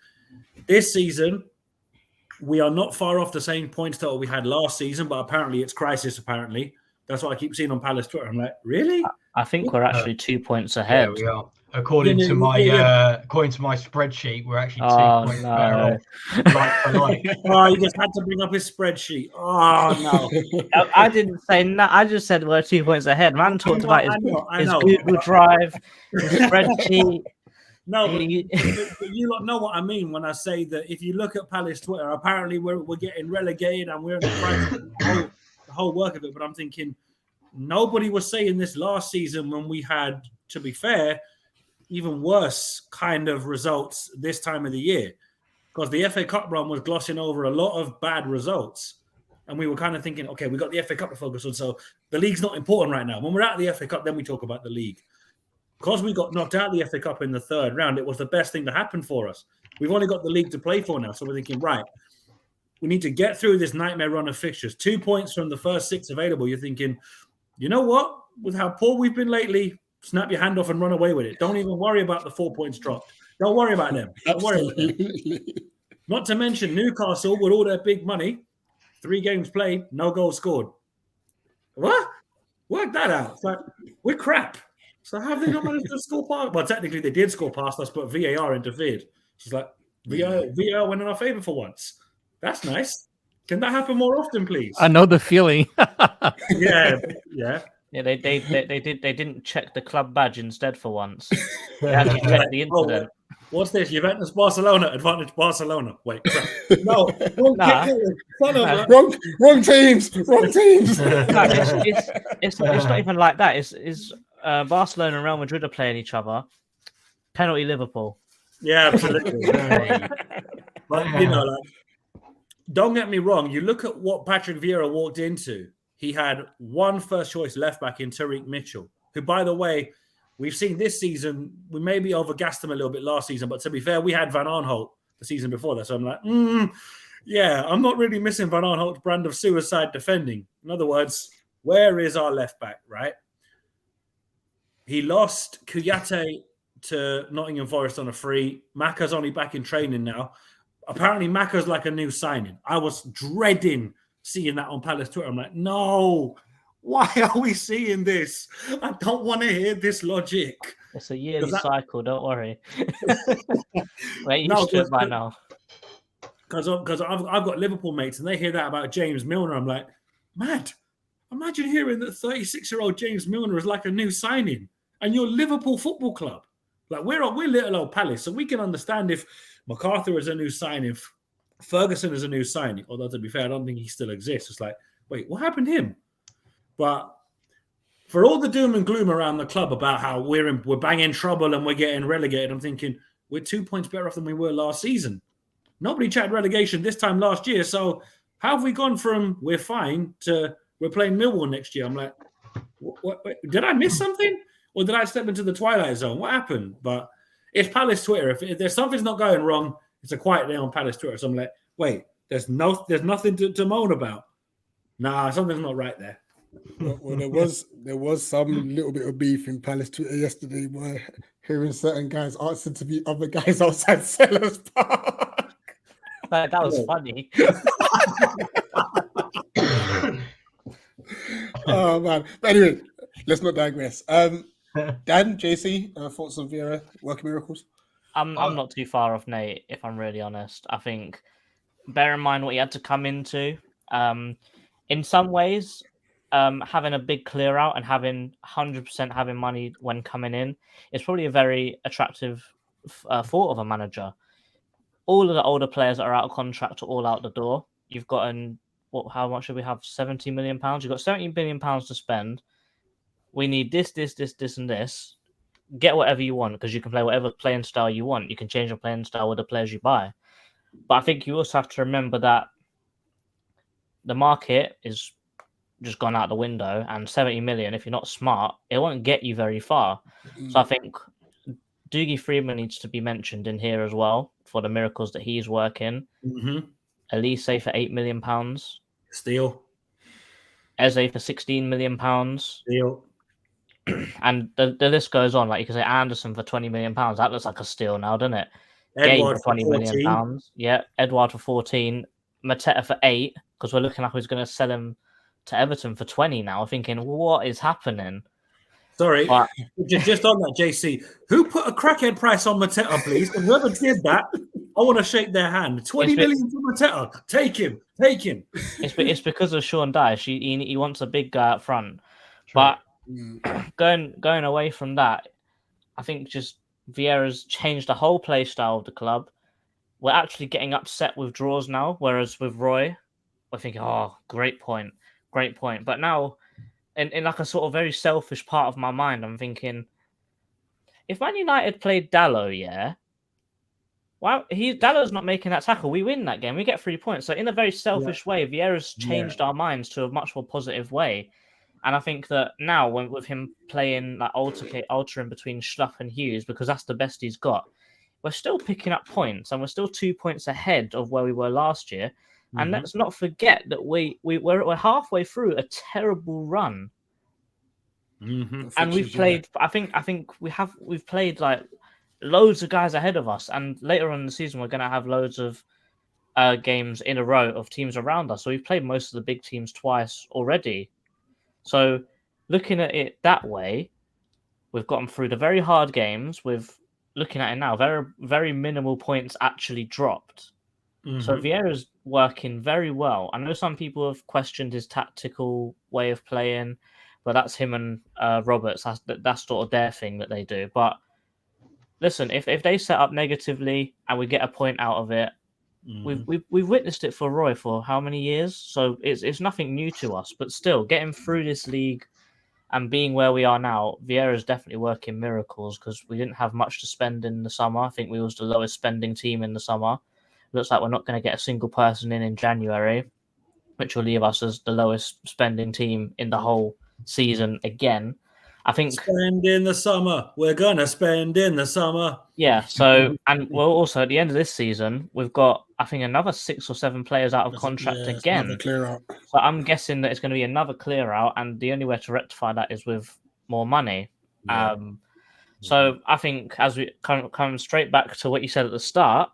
Speaker 6: This season, we are not far off the same points total we had last season, but apparently it's crisis, apparently. That's what I keep seeing on Palace Twitter. I'm like, really?
Speaker 3: I think we're actually 2 points ahead.
Speaker 4: Yeah, we are. According to my spreadsheet, we're actually 2 points better off. Like for like.
Speaker 6: Oh, you just had to bring up his spreadsheet. Oh, no.
Speaker 3: I didn't say that. I just said we're 2 points ahead. Man talked about his Google Drive, his spreadsheet.
Speaker 6: No, but you lot know what I mean when I say that if you look at Palace Twitter, apparently we're getting relegated and we're in the whole work of it. But I'm thinking nobody was saying this last season when we had, to be fair, even worse kind of results this time of the year, because the FA Cup run was glossing over a lot of bad results. And we were kind of thinking, okay, we got the FA Cup to focus on, so the league's not important right now. When we're out of the FA Cup, then we talk about the league. Because we got knocked out of the FA Cup in the third round, it was the best thing to happen for us. We've only got the league to play for now, so we're thinking, right, we need to get through this nightmare run of fixtures. 2 points from the first 6 available. You're thinking, you know what? With how poor we've been lately, snap your hand off and run away with it. Don't even worry about the 4 points dropped. Don't worry about them. Don't worry about them. Not to mention Newcastle with all their big money, 3 games played, no goals scored. What? Work that out. It's like, we're crap. So how have they not managed to score past? Well, technically they did score past us, but VAR interfered. It's like VAR went in our favour for once. That's nice. Can that happen more often, please?
Speaker 5: I know the feeling.
Speaker 6: Yeah.
Speaker 3: Yeah, they didn't check the club badge instead for once. They actually checked the incident.
Speaker 6: What's this? Juventus Barcelona, advantage Barcelona. Wait, no, wrong teams.
Speaker 3: No, it's not even like that. It's Barcelona and Real Madrid are playing each other. Penalty Liverpool.
Speaker 6: Yeah, absolutely. But don't get me wrong. You look at what Patrick Vieira walked into. He had one first choice left back in Tariq Mitchell, who, by the way, we've seen this season. We maybe overgassed him a little bit last season, but to be fair, we had Van Aanholt the season before that. So I'm like, yeah, I'm not really missing Van Aanholt's brand of suicide defending. In other words, where is our left back, right? He lost Kouyaté to Nottingham Forest on a free. Maka's only back in training now. Apparently, Maka's like a new signing. I was dreading seeing that on Palace Twitter. I'm like, no, why are we seeing this? I don't want to hear this logic.
Speaker 3: It's a yearly cycle, don't worry. We're used to it by now.
Speaker 6: Because I've got Liverpool mates and they hear that about James Milner. I'm like, mad. Imagine hearing that 36-year-old James Milner is like a new signing and you're Liverpool Football Club. Like we're little old Palace, so we can understand if MacArthur is a new signing, if Ferguson is a new signing. Although to be fair, I don't think he still exists. It's like, wait, what happened to him? But for all the doom and gloom around the club about how we're banging trouble and we're getting relegated, I'm thinking we're 2 points better off than we were last season. Nobody chatted relegation this time last year, so how have we gone from we're fine to we're playing Millwall next year? I'm like, what, did I miss something? Or did I step into the twilight zone? What happened? But it's Palace Twitter. If there's something's not going wrong, it's a quiet day on Palace Twitter. So I'm like, wait, there's nothing to moan about. Nah, something's not right there.
Speaker 2: Well, there was some little bit of beef in Palace Twitter yesterday, where hearing certain guys asking to be other guys outside Sellers Park.
Speaker 3: That was funny.
Speaker 2: Oh man! But anyway, let's not digress. Dan, JC, thoughts on Vieira working miracles?
Speaker 3: I'm not too far off Nate, if I'm really honest. I think, bear in mind what he had to come into. In some ways, having a big clear out and having 100% having money when coming in is probably a very attractive thought of a manager. All of the older players that are out of contract are all out the door. You've gotten how much should we have? 70 million pounds. You've got 70 million pounds to spend. We need this, and this. Get whatever you want because you can play whatever playing style you want. You can change your playing style with the players you buy. But I think you also have to remember that the market is just gone out the window, and 70 million, if you're not smart, it won't get you very far. So I think Dougie Freeman needs to be mentioned in here as well for the miracles that he's working. Elise for £8 million.
Speaker 6: Steal.
Speaker 3: Eze for £16 million.
Speaker 6: Steal.
Speaker 3: And the list goes on. Like you can say Anderson for £20 million. That looks like a steal now, doesn't it?
Speaker 6: Edward
Speaker 3: for £20 million. Yeah, Edward for 14. Mateta for 8, because we're looking like we're going to sell him to Everton for 20 now. Thinking, what is happening?
Speaker 6: Sorry, just on that, JC, who put a crackhead price on Mateta, please? And whoever did that, I want to shake their hand. 20 million for Mateta. Take him.
Speaker 3: It's because of Sean Dyche. He wants a big guy up front. But going away from that, I think just Vieira's changed the whole play style of the club. We're actually getting upset with draws now, whereas with Roy, we're thinking, oh, great point. But now, in like a sort of very selfish part of my mind, I'm thinking, if Man United played Dalot, Dalot's not making that tackle. We win that game. We get 3 points. So in a very selfish way, Vieira's changed our minds to a much more positive way. And I think that now, with him playing like altering between Schlupp and Hughes, because that's the best he's got, we're still picking up points, and we're still 2 points ahead of where we were last year. And let's not forget that we're halfway through a terrible run, and we've played. I think we've played like loads of guys ahead of us, and later on in the season we're going to have loads of games in a row of teams around us. So we've played most of the big teams twice already. So looking at it that way, we've gotten through the very hard games. With looking at it now, very very minimal points actually dropped. So Vieira's working very well. I know some people have questioned his tactical way of playing, but that's him and Roberts. That's sort of their thing that they do. But listen, if they set up negatively and we get a point out of it, we've witnessed it for Roy for how many years? So it's nothing new to us. But still, getting through this league and being where we are now, Vieira's definitely working miracles because we didn't have much to spend in the summer. I think we was the lowest spending team in the summer. Looks like we're not going to get a single person in January, which will leave us as the lowest spending team in the whole season again. I think
Speaker 6: spend in the summer. We're going to spend in the summer.
Speaker 3: Yeah. So, and we'll also at the end of this season, we've got, I think, another 6 or 7 players out of contract again.
Speaker 2: Clear out.
Speaker 3: So I'm guessing that it's going to be another clear out, and the only way to rectify that is with more money. Yeah. So I think as we come straight back to what you said at the start,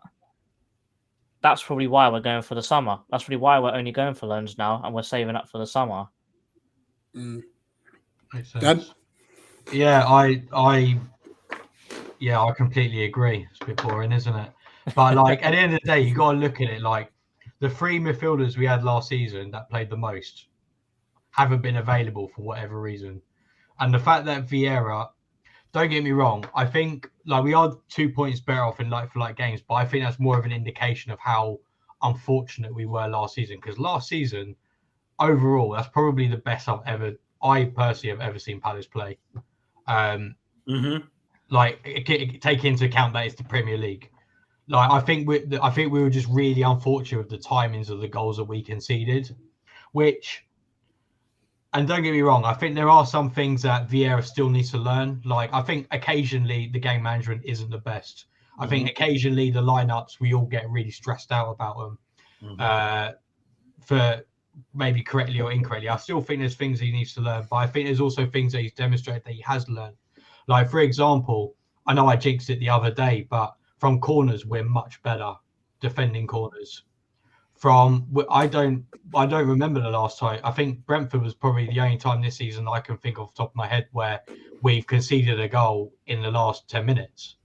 Speaker 3: that's probably why we're going for the summer. That's probably why we're only going for loans now, and we're saving up for the summer.
Speaker 4: Makes sense. Dan? Yeah, I completely agree. It's a bit boring, isn't it? But like at the end of the day, you got to look at it like the 3 midfielders we had last season that played the most haven't been available for whatever reason, and the fact that Vieira don't get me wrong. I think like we are 2 points better off in like-for-like games, but I think that's more of an indication of how unfortunate we were last season. Because last season, overall, that's probably the best I personally have ever seen Palace play. Like take into account that it's the Premier League. Like I think we were just really unfortunate with the timings of the goals that we conceded, which. And don't get me wrong, I think there are some things that Vieira still needs to learn. Like, I think occasionally the game management isn't the best. I think occasionally the lineups, we all get really stressed out about them for maybe correctly or incorrectly. I still think there's things he needs to learn, but I think there's also things that he's demonstrated that he has learned. Like, for example, I know I jinxed it the other day, but from corners, we're much better defending corners. I don't remember the last time. I think Brentford was probably the only time this season I can think of the top of my head where we've conceded a goal in the last 10 minutes.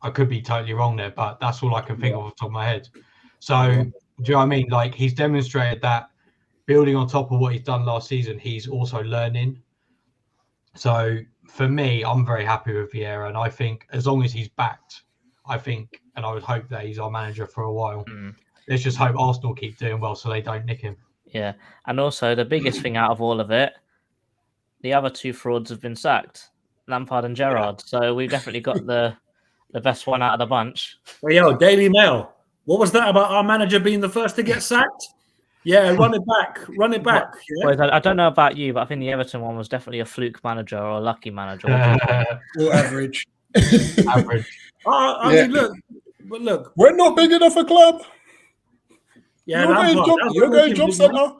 Speaker 4: I could be totally wrong there, but that's all I can think of off the top of my head. So, do you know what I mean? Like, he's demonstrated that building on top of what he's done last season, he's also learning. So, for me, I'm very happy with Vieira, and I think as long as he's backed, I think, and I would hope that he's our manager for a while. Let's just hope Arsenal keep doing well so they don't nick him.
Speaker 3: Yeah, and also the biggest thing out of all of it, the other two frauds have been sacked, Lampard and Gerrard. So we've definitely got the best one out of the bunch.
Speaker 6: Well, yo, Daily Mail. What was that about our manager being the first to get sacked? Yeah, run it back. Yeah?
Speaker 3: Boys, I don't know about you, but I think the Everton one was definitely a fluke manager or a lucky manager.
Speaker 2: Or average.
Speaker 4: Average.
Speaker 6: I mean, look.
Speaker 2: We're not big enough a club.
Speaker 6: Yeah,
Speaker 2: you're going job centre.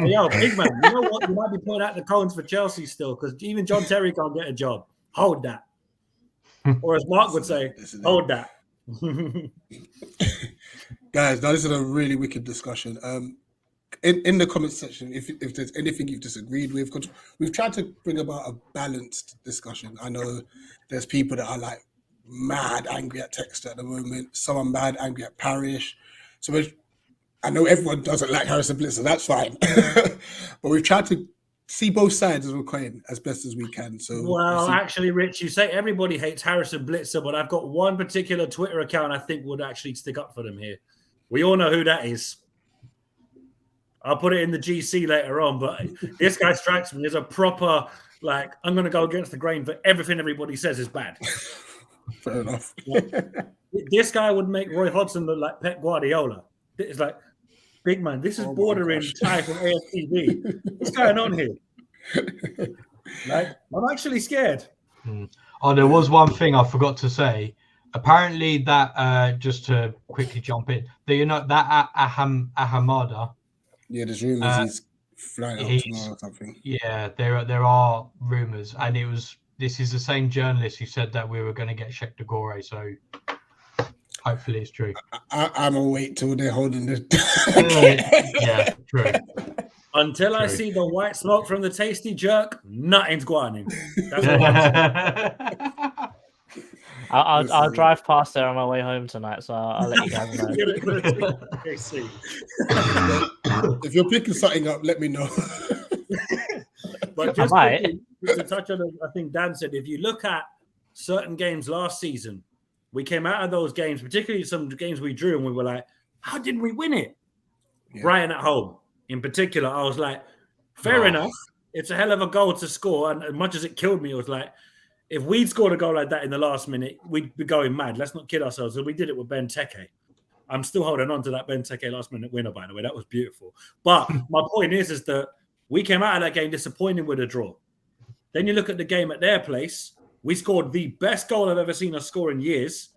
Speaker 6: Yo, big man. You know what? You might be putting out the cones for Chelsea still, because even John Terry can't get a job. Hold that. Or as Mark would say, hold that.
Speaker 2: Guys, now this is a really wicked discussion. In the comment section, if there's anything you've disagreed with, because we've tried to bring about a balanced discussion. I know there's people that are like mad angry at Texter at the moment. Some are mad angry at Parish. So I know everyone doesn't like Harrison Blitzer, that's fine. But we've tried to see both sides of the coin as best as we can. So,
Speaker 6: well, actually, Rich, you say everybody hates Harrison Blitzer, but I've got one particular Twitter account I think would actually stick up for them here. We all know who that is. I'll put it in the GC later on, but this guy strikes me as a proper, like, I'm going to go against the grain for everything everybody says is bad.
Speaker 2: Fair enough.
Speaker 6: This guy would make Roy Hodgson look like Pep Guardiola. It's like, big man, this is bordering Ty from AFTV. What's going on here? Like, I'm actually scared.
Speaker 4: Oh, there was one thing I forgot to say. Apparently, that just to quickly jump in, that Ahamada.
Speaker 2: Yeah, there's rumors he's flying out tomorrow or something.
Speaker 4: Yeah, there are rumors, and this is the same journalist who said that we were going to get Sheikh Degore, so hopefully it's true.
Speaker 2: I'm gonna wait till they're holding the.
Speaker 4: Yeah, true.
Speaker 6: Until I see the white smoke from the tasty jerk, nothing's going on. That's what I'm saying.
Speaker 3: I'll drive past there on my way home tonight, so I'll let you guys know.
Speaker 2: If you're picking something up, let me know.
Speaker 6: But just to touch on, I think Dan said, if you look at certain games last season, we came out of those games, particularly some games we drew, and we were like, how did we win it? Yeah. Brighton at home, in particular, I was like, fair enough. It's a hell of a goal to score. And as much as it killed me, it was like, if we'd scored a goal like that in the last minute, we'd be going mad. Let's not kid ourselves. And we did it with Benteke. I'm still holding on to that Benteke last minute winner, by the way. That was beautiful. But my point is that we came out of that game disappointed with a draw. Then you look at the game at their place. We scored the best goal I've ever seen us score in years.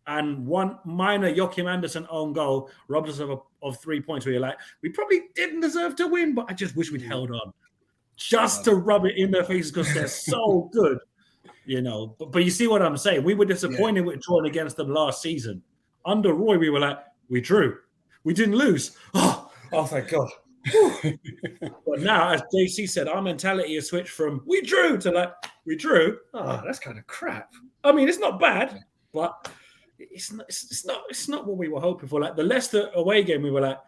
Speaker 6: And one minor Joachim Andersen own goal robbed us of 3 points where you're like, we probably didn't deserve to win, but I just wish we'd held on. Just to rub it in their faces because they're so good. You know, but you see what I'm saying? We were disappointed with drawing against them last season. Under Roy, we were like, we drew. We didn't lose. Oh thank God. But now, as JC said, our mentality has switched from we drew to like, we drew. Oh, that's kind of crap. I mean, it's not bad, but it's not what we were hoping for. Like the Leicester away game, we were like,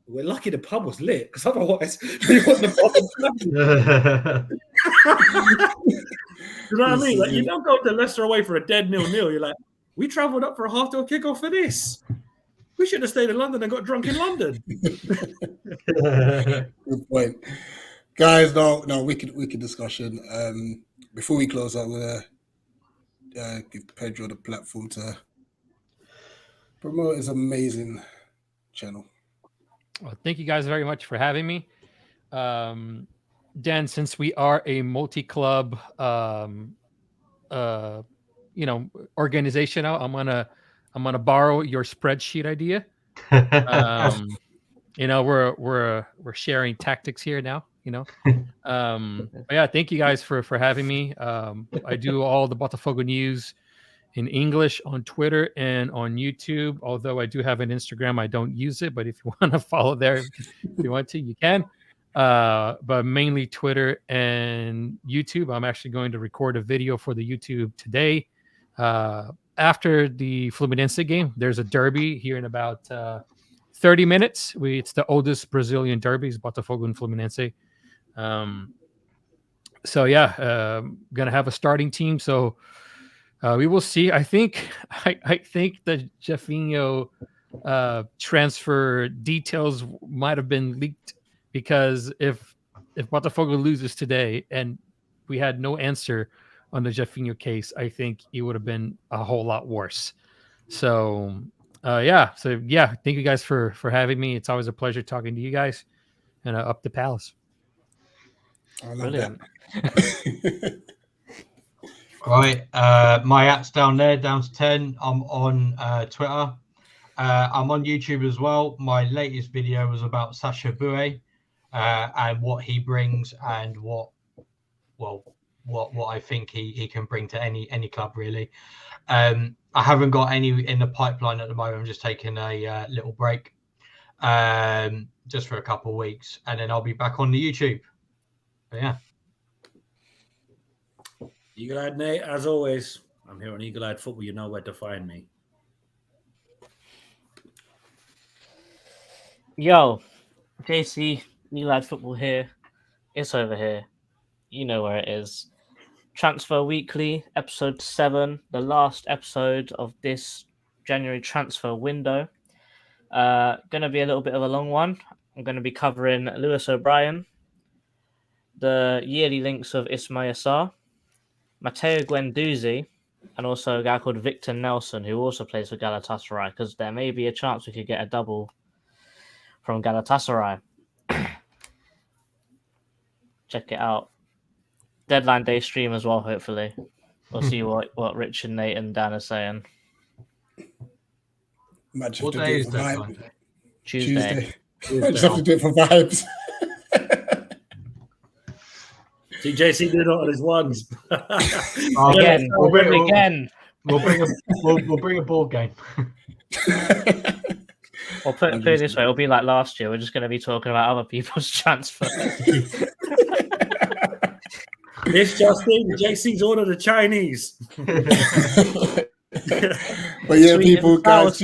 Speaker 6: we're lucky the pub was lit because otherwise we wouldn't have You know what I mean? Like, you don't go to Leicester away for a dead 0-0. You're like, we travelled up for a half-door kickoff for this. We should have stayed in London and got drunk in London.
Speaker 2: Good point. Guys, no, wicked discussion. Before we close, I'm going to give Pedro the platform to promote his amazing channel.
Speaker 5: Well, thank you guys very much for having me. Dan, since we are a multi-club, organization now, I'm gonna borrow your spreadsheet idea. We're sharing tactics here now. But yeah, thank you guys for having me. I do all the Botafogo news in English on Twitter and on YouTube. Although I do have an Instagram, I don't use it. But if you want to follow there, if you want to, you can. But mainly Twitter and YouTube. I'm actually going to record a video for the YouTube today. After the Fluminense game, there's a derby here in about 30 minutes. It's the oldest Brazilian derbies, Botafogo and Fluminense. Gonna have a starting team. So we will see. I think the Jefinho transfer details might have been leaked, because if Botafogo loses today and we had no answer on the Jefinho case, I think it would have been a whole lot worse. So thank you guys for having me. It's always a pleasure talking to you guys, and up the Palace.
Speaker 2: I love
Speaker 3: Brilliant.
Speaker 2: that.
Speaker 4: Right, my app's down there, down to 10. I'm on Twitter. I'm on YouTube as well. My latest video was about Sacha Boue and what he brings, and what I think he can bring to any club, really. I haven't got any in the pipeline at the moment. I'm just taking a little break, just for a couple of weeks, and then I'll be back on the YouTube. But yeah.
Speaker 6: Eagle-eyed Nate, as always, I'm here on Eagle-eyed Football. You know where to find me.
Speaker 3: Yo, JC, Eagle-eyed Football here. It's over here. You know where it is. Transfer Weekly, episode 7, the last episode of this January transfer window. Going to be a little bit of a long one. I'm going to be covering Lewis O'Brien, the yearly links of Ismail Sarr, Matteo Guendouzi, and also a guy called Victor Nelson, who also plays for Galatasaray, because there may be a chance we could get a double from Galatasaray. Check it out. Deadline day stream as well, hopefully. We'll see what Rich and Nate and Dan are saying.
Speaker 2: Might
Speaker 4: What
Speaker 2: just
Speaker 4: day
Speaker 2: do it
Speaker 4: is
Speaker 2: for
Speaker 4: that?
Speaker 2: vibe.
Speaker 3: Tuesday.
Speaker 2: Might just have to do it for vibes.
Speaker 6: See, JC did it on his ones.
Speaker 3: Again. We'll
Speaker 4: bring a board game.
Speaker 3: Or put it this way, it'll be like last year. We're just going to be talking about other people's transfers.
Speaker 6: This Justin, JC's ordered a Chinese.
Speaker 2: But yeah, people, guys.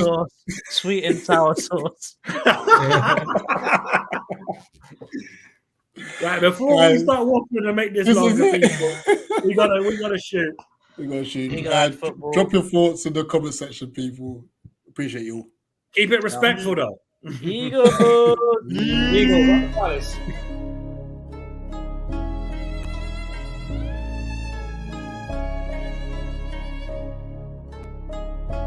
Speaker 3: Sweet and sour sauce.
Speaker 6: Right, before we start walking and make this longer, people, we gotta shoot.
Speaker 2: We gotta shoot.
Speaker 3: Eagle-eyed Football.
Speaker 2: Drop your thoughts in the comment section, people. Appreciate you all.
Speaker 6: Keep it respectful, though.
Speaker 3: Eagle.
Speaker 6: Eagle, Palace.